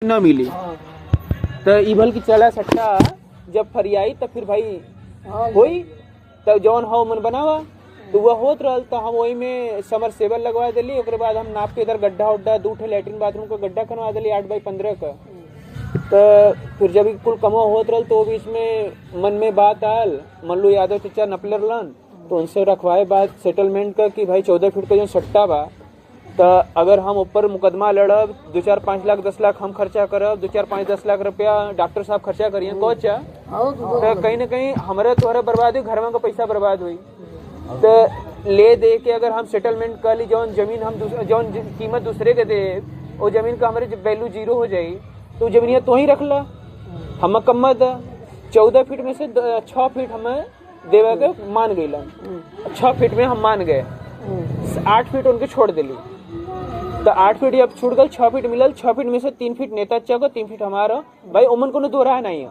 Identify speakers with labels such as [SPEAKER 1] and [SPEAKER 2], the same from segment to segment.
[SPEAKER 1] न मिली तो इभल की चला सट्टा जब फरियाई तो फिर भाई होई तो जौन हो मन बनावा तो वह होत रहल तो हम वही में समरसेबल लगवा दिली। ओकरे बाद हम नाप के इधर गड्ढा उड्ढा 2 ठे लैट्रिन बाथरूम का गड्ढा करवा दिली 8x15 का। तो फिर जब कुल कमो होत रहल तो बीच में मन में बात आयल, मल्लू यादव चचा नपले रहलन तो उनसे रखवाए बात सेटलमेंट का कि भाई 14 फीट का जो सट्टा बा तो अगर हम ऊपर मुकदमा लड़ब 2-4-5 लाख 10 लाख हम खर्चा करब, 2-4-5-10 लाख रुपया डॉक्टर साहब खर्चा करिए कोचा तो कहीं ना कहीं हमारे तोहरा बर्बाद हुई, घर में का पैसा बर्बाद हुई। तो ले दे के अगर हम सेटलमेंट कर ली जौन जमीन हम जौन कीमत दूसरे के दे वो जमीन का हमारे वैल्यू 0 हो जाई तो जमीन तो ही रख ला। हम कम्मा 14 फीट में से 6 फीट हमें देवे के मान गई, 6 फीट में हम मान गए, 8 फीट उनके छोड़ दिली तो 8 फीट अब छूट गल, 6 फीट मिलल, 6 फीट में से 3 फीट नेता चौक 3 फीट हमारा भाई उमन को दो रहा नहीं है।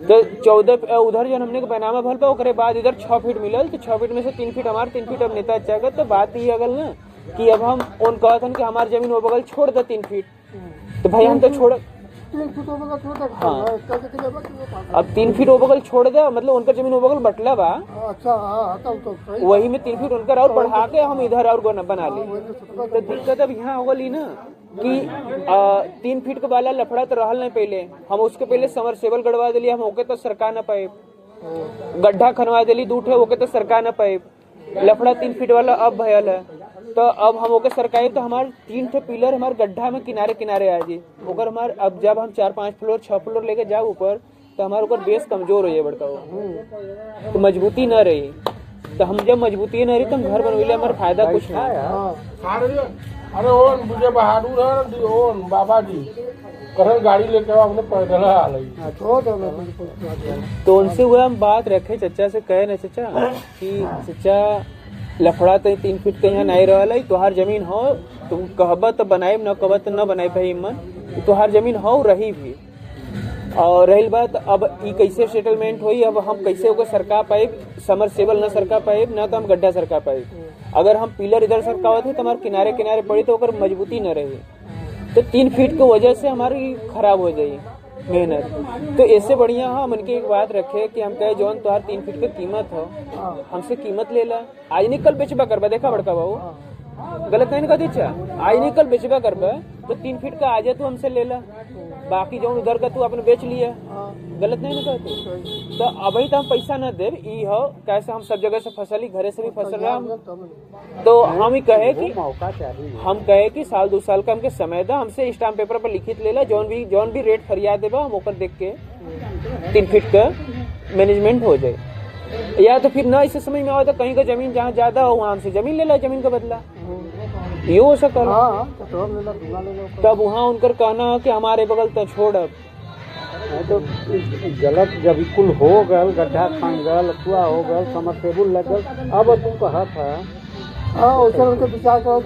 [SPEAKER 1] तो 14 उधर जो हमने बनामा भल पा ओकरे बाद इधर 6 फीट मिलल तो 6 फीट में से 3 फीट हमारे 3 फीट अब नेता चौक। तो बात ये अगल ना कि अब हम उन कहत हन कि हमारी जमीन वो बगल छोड़ दे 3 फीट तो भाई हम तो छोड़ हाँ अब 3 फीट वो बगल छोड़ दे मतलब उनका जमीन वो बगल बटला बा। अच्छा वही में 3 फीट उनका और बढ़ा के हम इधर और बना ली। तो दिक्कत अब यहाँ हो गई ना कि 3 फीट के वाला लफड़ा तो रहल नहीं, पहले हम उसके पहले समरसेबल गड़वा दिली, हम ओके तो सरकार न पाए, गड्ढा खनवा दिली 2 ठे ओके तो सरकार न पाए, लफड़ा 3 फीट वाला अब भयल है तो अब हम ओके सरकारी तो हमारे 3 ठे पिलर हमारे गड्ढा में किनारे किनारे आ जी ओकर हमारे अब जब हम 4-5 फ्लोर 6 फ्लोर लेके जाओ ऊपर तो हमारे ऊपर बेस कमजोर हो जाए बड़का वो तो मजबूती न रही। तो हम जब मजबूती न रही तो हम घर बनवेले हमारा फायदा कुछ नहीं।
[SPEAKER 2] अरे ओ मुझे बहादुर है ओ बाबा जी करल गाड़ी लेके अपने पैदल आ रही
[SPEAKER 1] तो उनसे हुआ हम बात रखे चचा से कहे ना चचा कि चचा लफड़ा तो 3 फीट के यहाँ नहीं रहा तोहार जमीन हो तुम कहब तो बनाए न कहब तो न बनाए भाई मन तोहार जमीन हो रही भी। और रही बात अब ई कैसे सेटलमेंट हुई, अब हम कैसे ओके सरका पाए, समरसेबल न सरका पाए न तो हम गड्ढा सरका पाए। अगर हम पिलर इधर सरकावत है तो हमारे किनारे किनारे पड़ी तो ओकर मजबूती न रही तो 3 फीट की वजह से हमारी खराब हो जाए मेहनत। तो ऐसे बढ़िया हम उनकी एक बात रखे कि हम कहे जौन तुहार 3 फीट की कीमत हो हमसे कीमत ले ला, आज नहीं कल बेचबा करबा, देखा बड़का बाबू गलत नहीं कहती चा, आज नहीं कल बेचबा करबा तो 3 फीट का आज तू हमसे ले ला, बाकी जो उधर का तू अपने बेच लिया, गलत नहीं ना कहते। तो अभी तो हम पैसा न दे ई हो कैसे हम सब जगह से फसली घरे से भी फसल रहा तो हम ही कहे कि मौका चाहिए, हम कहे कि साल 2 साल का हमके समय दा, हमसे स्टाम्प पेपर पर लिखित ले ला जौन भी रेट फरियाद देबा हम ओकर देख के 3 फीट का मैनेजमेंट हो जाए। या तो फिर ना इसे समझ में आवे तो कहीं का जमीन जहाँ ज्यादा हो वहाँ हमसे जमीन ले ला, जमीन का बदला ये हो सकल। तब वहाँ उनकर कहना कि हमारे बगल तो छोड़ अब
[SPEAKER 2] तो गलत जब कुल हो गल गड्ढा खन गल कुआ हो गल समरसेबुल लगल अब तू कहा था वैसे विचार करो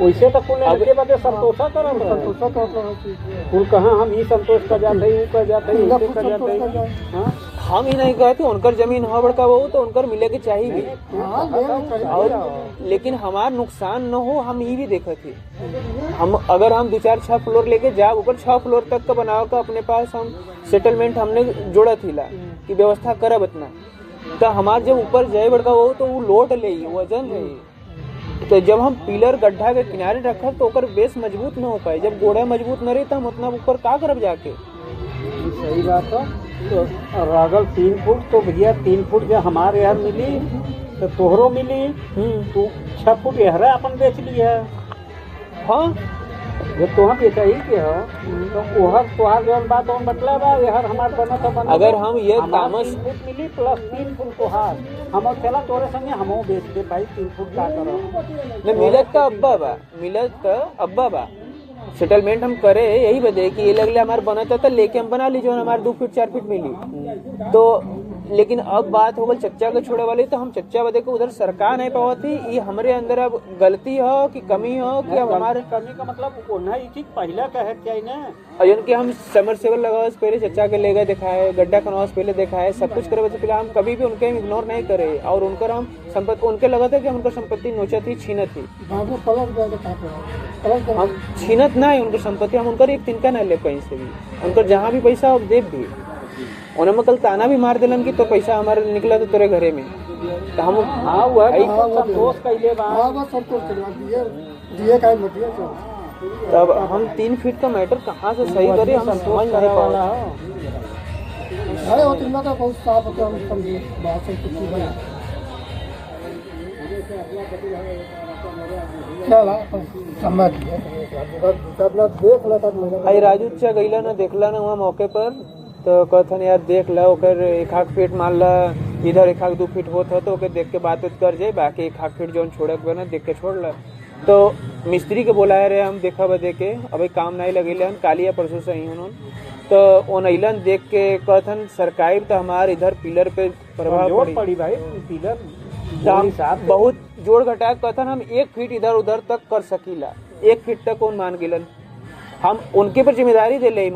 [SPEAKER 2] वैसे तो कुल के बदे संतोषा करम कुल कहाँ हम ही संतोष कर जाते जाते
[SPEAKER 1] हम ही नहीं कहते उनकर जमीन हो बड़का वो तो उनकर मिले के चाहिए भी और लेकिन हमार नुकसान न हो हम ही भी देखा थे। हम अगर हम 2-4-6 फ्लोर लेके जाओ ऊपर 6 फ्लोर तक का बनाओ का अपने पास हम सेटलमेंट हमने जोड़ा थी ला कि व्यवस्था करब इतना तो हमार जब ऊपर जाए बड़का वो तो वो लोड ले वजन रही तो जब हम पिलर गड्ढा के किनारे रखब तो ओकर बेस मजबूत न हो पाए, जब गोड़ा मजबूत न रही तो हम उतना ऊपर का करब जाके।
[SPEAKER 2] सही बात है तो रागल 3 फुट तो भैया 3 फुट जो हमारे यहाँ मिली तो तोहरो मिली तू 6 फुट यहरा अपन बेच लिया।
[SPEAKER 1] हाँ
[SPEAKER 2] जब तुहाँ बेचा ही के हो तो ओहर तोहार जौन बात उन बतला बा यहर हमार बना तो बना
[SPEAKER 1] अगर हम ये तामस
[SPEAKER 2] 3 फुट मिली प्लस 3 फुट तोहार हम चला तोरे संगे हमो बेच दे भाई 3 फुट का करो
[SPEAKER 1] न मिलत का अब्बा बा, मिलत का अब्बा बा सेटलमेंट हम करे यही बदे कि ये लगले हमारे बनता था लेके हम बना लीजिए हमारे 2 फीट 4 फीट मिली तो लेकिन अब बात हो गई चच्चा के छोड़े वाली तो हम चच्चा बदे को उधर सरकार नहीं पावा थी ये हमारे अंदर अब गलती हो कि कमी हो कि अब हमारे
[SPEAKER 2] कमी का मतलब ओना ही चीज पहला कहे चाहिए ना
[SPEAKER 1] और उनके हम समरसेबल लगाओ पहले चच्चा के ले गए दिखाए गड्ढा खनवास पहले दिखाए सब कुछ करे पहले हम कभी भी उनके इग्नोर नहीं करे और उनकर हम संपत्ति उनके लगा था कि उनका संपत्ति नोचा थी छीना थी हम छीनत ना है उनकर संपत्ति, हम उनकर एक तिनका ना ले कहीं से भी, उनकर जहाँ भी पैसा हो देव भी। उन्हें में कल ताना भी मार दिलन कि तो पैसा हमारे निकला तो तेरे घरे में, तो हम
[SPEAKER 2] हाँ वह संतोष कैले बा।
[SPEAKER 1] तब हम 3 फीट का मैटर कहाँ से सही करे, हम समझ नहीं पा रहा है।
[SPEAKER 3] बहुत साफ होकर हम समझे बात से कुछ नहीं समझ देख लेता
[SPEAKER 1] भाई राजू चा गईला ना देखला ना वहाँ मौके पर, तो कहथन यार देख ला ओकर 1 फीट मान ला इधर 1-2 फीट होत हो तो ओके देख के बात कर जाए, बाकी 1 फीट जौन छोड़े के बना देख के छोड़ ला। तो मिस्त्री के बुलाए रहे हम देखा बा देख के, अभी काम नहीं लगे कालिया परसों से ही उन्होंने, तो ओनैलन देख के कहथन सरकारी तो हमारे इधर पिलर पे प्रभाव
[SPEAKER 2] पड़ी भाई, पिलर
[SPEAKER 1] बहुत जोड़ घटा कहथन हम 1 फीट इधर उधर तक कर सकीला, 1 फीट तक कौन मान गिलन, हम उनके पर जिम्मेदारी दे ले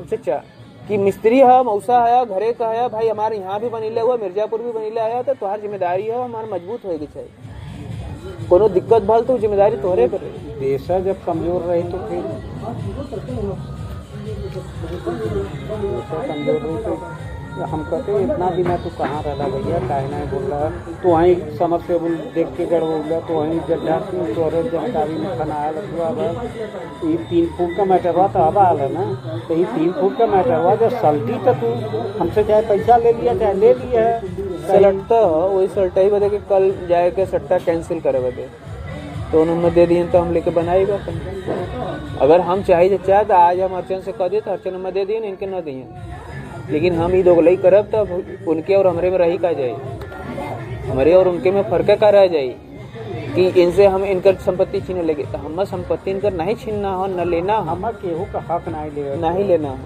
[SPEAKER 1] चचा कि मिस्त्री है मौसा है घरे का है भाई, हमारे यहाँ भी बनीले हुआ मिर्जापुर भी बनीले आया, तो तुम्हारी जिम्मेदारी है हमारा मजबूत होएगी चाहिए, कोनो दिक्कत भल तो जिम्मेदारी तोहरे पर रही।
[SPEAKER 2] देश जब कमजोर रहे तो फिर कमजोर रही तो हम कहते इतना बिना तू कहाँ रहा भैया, काहे नहीं बोल रहा तो वहीं समर से बोल देख के गड़बड़ तो वहीं जड्डा तोहरे जानकारी में खाना आया ये 3 फुट का मैटर हुआ तो अब आल है ना, तो ये 3 फुट का मैटर हुआ जब सल्टी तो तू हमसे चाहे पैसा ले लिया चाहे ले लिया है
[SPEAKER 1] सलटता वही सल्टा ही बदे के कल जाए के सट्टा कैंसिल करे बदे, तो उन्होंने दे दिए तो हम लेके बनाएगा। अगर हम चाहिए चाहे तो आज हम अर्चन से कह दिए तो अर्चन में दे दिए इनके न दिए, लेकिन हम ये दोगलई करब तब उनके और हमारे में रही का जाए, हमारे और उनके में फर्क का रह जाए कि इनसे हम इनकर संपत्ति छीने लगे, तो हम संपत्ति इनकर नहीं छीनना हो न लेना,
[SPEAKER 2] हम केहू का हक
[SPEAKER 1] नहीं लेना हो,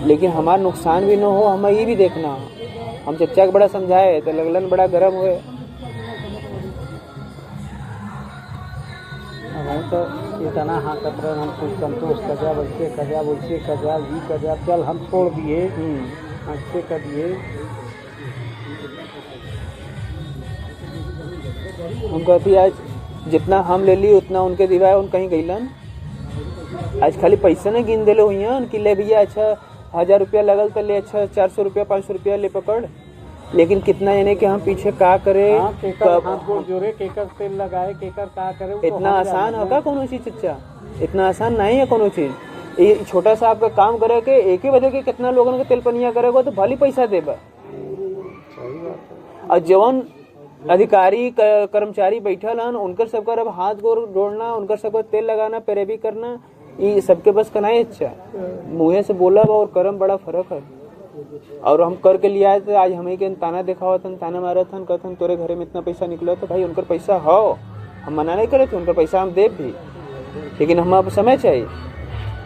[SPEAKER 1] लेकिन हमारा नुकसान भी न हो, हमें ये भी देखना हो। हम चच्चा के बड़ा समझाए तो लगलन बड़ा गर्म हुए,
[SPEAKER 2] तो इतना हाँ कतरा हम कुछ संतोष कजा वैसे कजा ये कजा चल हम छोड़ दिए अच्छे कर दिए।
[SPEAKER 1] हम कहती आज जितना हम ले ली उतना उनके दिवाए उन कहीं गईलन, आज खाली पैसा नहीं गिन दिले हुई हैं कि ले भैया अच्छा 1000 रुपया लगल तो ले, अच्छा 400 रुपया 500 रुपया ले पकड़, लेकिन कितना यानी कि हम पीछे का करे,
[SPEAKER 2] जोरे केकर तेल लगाए केकर का करे,
[SPEAKER 1] इतना आसान है का कोनो चीज चच्चा, इतना आसान नहीं है कोनो चीज। ये छोटा सा आपका काम करे के एक ही बजे के कितना लोगों के तेल पनिया करेगा तो भली पैसा देगा, और जवन अधिकारी कर्मचारी बैठल हन उनकर सबका अब हाथ गोर जोड़ना, उनकर सबका तेल लगाना पैरवी करना, ये सबके बस का नहीं। अच्छा मुँह से बोला और कर्म बड़ा फर्क है, और हम करके लिया आए तो आज हमें के ताना दिखावा था, ताना मारा था, कहते तोरे घरे में इतना पैसा निकला, तो भाई उनका पैसा हो, हम मना नहीं करे थे, उनका पैसा हम दे भी, लेकिन हम अब समय चाहिए।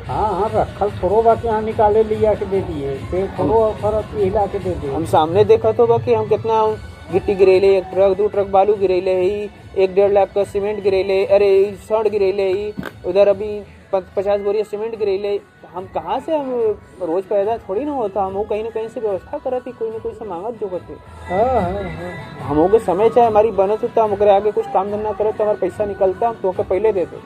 [SPEAKER 2] हाँ रखल थोड़ो बाकी यहाँ निकाले लिया के दे दिए, फिर थोड़ो फर्क हिला के दे दिए।
[SPEAKER 1] हम सामने देखा तो बाकी हम कितना गिट्टी गिरेले, 1 ट्रक 2 ट्रक बालू गिरेले ही, 1-1.5 लाख का सीमेंट गिरेले, अरे सड़ गिरेले ही, उधर अभी 50 बोरी सीमेंट गिरेले, हम कहाँ से हम रोज पैदा थोड़ी ना होता, हम कहीं ना कहीं से व्यवस्था करती, कोई ना कोई से मांगत जो करते। हम के समय चाहे हमारी बनत होता, हम आगे कुछ काम धंधा करे तो हमारा पैसा निकलता, हम तो पहले देते।